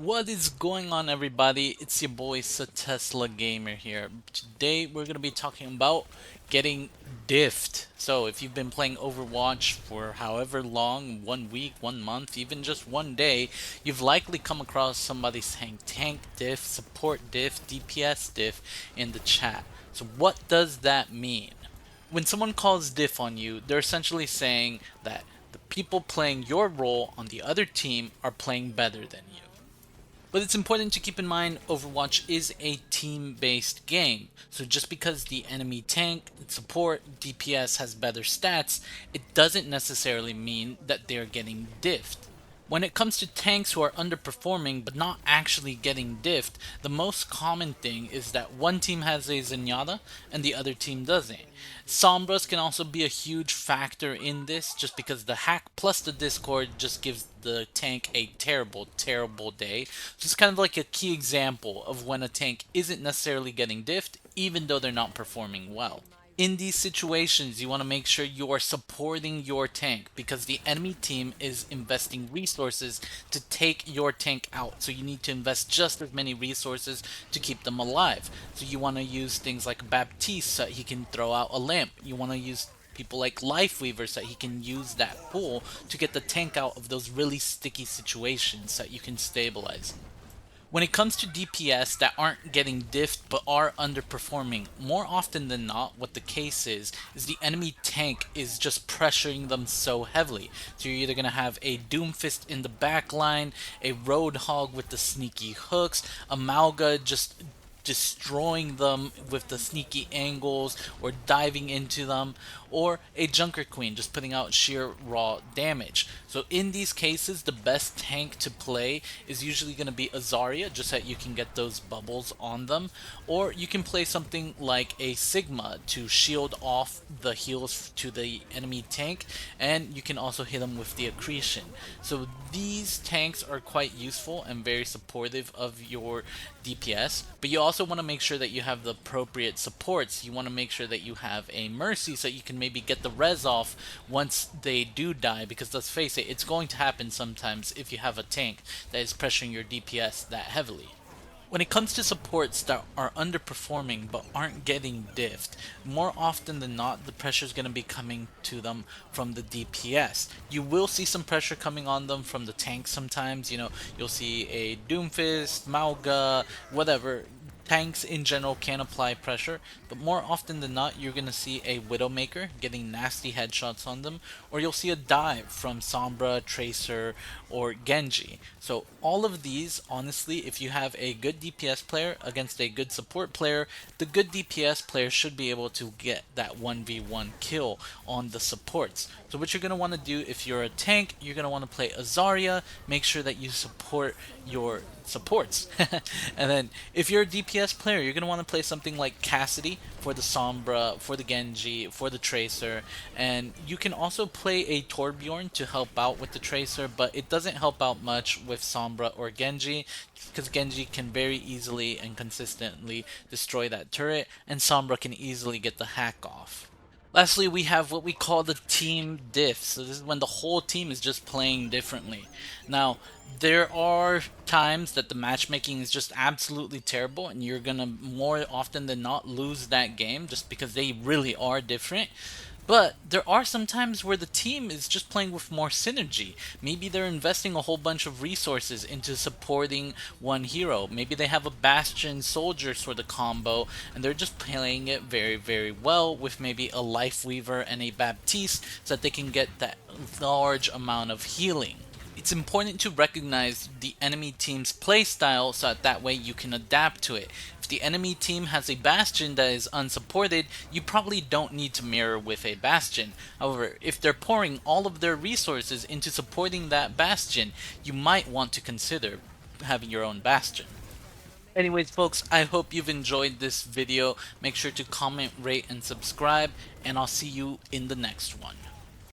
What is going on, everybody? It's your boy Tesla Gamer here. Today we're gonna be talking about getting diffed. So if you've been playing Overwatch for however long, 1 week, 1 month, even just one day, you've likely come across somebody saying tank diff, support diff, DPS diff in the chat. So what does that mean? When someone calls diff on you, they're essentially saying that the people playing your role on the other team are playing better than you. But it's important to keep in mind Overwatch is a team-based game, so just because the enemy tank, support, DPS has better stats, it doesn't necessarily mean that they're getting diffed. When it comes to tanks who are underperforming but not actually getting diffed, the most common thing is that one team has a Zenyatta and the other team doesn't. Sombras can also be a huge factor in this just because the hack plus the Discord just gives the tank a terrible, terrible day. So it's kind of like a key example of when a tank isn't necessarily getting diffed even though they're not performing well. In these situations, you want to make sure you are supporting your tank because the enemy team is investing resources to take your tank out. So you need to invest just as many resources to keep them alive. So you want to use things like Baptiste so that he can throw out a lamp. You want to use people like Lifeweaver so that he can use that pool to get the tank out of those really sticky situations so that you can stabilize. When it comes to DPS that aren't getting diffed but are underperforming, more often than not, what the case is the enemy tank is just pressuring them so heavily. So you're either going to have a Doomfist in the back line, a Roadhog with the sneaky hooks, a Malga just destroying them with the sneaky angles or diving into them, or a Junker Queen just putting out sheer raw damage. So in these cases, the best tank to play is usually going to be a Zarya, just so that you can get those bubbles on them, or you can play something like a Sigma to shield off the heals to the enemy tank, and you can also hit them with the accretion. So these tanks are quite useful and very supportive of your DPS, but you also want to make sure that you have the appropriate supports. You want to make sure that you have a Mercy so you can maybe get the res off once they do die, because let's face it, it's going to happen sometimes if you have a tank that is pressuring your DPS that heavily. When it comes to supports that are underperforming but aren't getting diffed, more often than not, the pressure is going to be coming to them from the DPS. You will see some pressure coming on them from the tank sometimes. You'll see a Doomfist, Mauga, whatever. Tanks in general can apply pressure, but more often than not, you're going to see a Widowmaker getting nasty headshots on them, or you'll see a dive from Sombra, Tracer, or Genji. So all of these, honestly, if you have a good DPS player against a good support player, the good DPS player should be able to get that 1v1 kill on the supports. So what you're going to want to do if you're a tank, you're going to want to play a Zarya, make sure that you support your supports. And then if you're a DPS player, you're going to want to play something like Cassidy for the Sombra, for the Genji, for the Tracer, and you can also play a Torbjorn to help out with the Tracer, but it doesn't help out much with Sombra or Genji because Genji can very easily and consistently destroy that turret, and Sombra can easily get the hack off. Lastly, we have what we call the team diff. So this is when the whole team is just playing differently. Now, there are times that the matchmaking is just absolutely terrible and you're gonna more often than not lose that game just because they really are different. But there are some times where the team is just playing with more synergy. Maybe they're investing a whole bunch of resources into supporting one hero. Maybe they have a Bastion soldier sort of combo and they're just playing it very, very well with maybe a Lifeweaver and a Baptiste so that they can get that large amount of healing. It's important to recognize the enemy team's playstyle so that way you can adapt to it. If the enemy team has a Bastion that is unsupported, you probably don't need to mirror with a Bastion. However, if they're pouring all of their resources into supporting that Bastion, you might want to consider having your own Bastion. Anyways, folks, I hope you've enjoyed this video. Make sure to comment, rate, and subscribe, and I'll see you in the next one.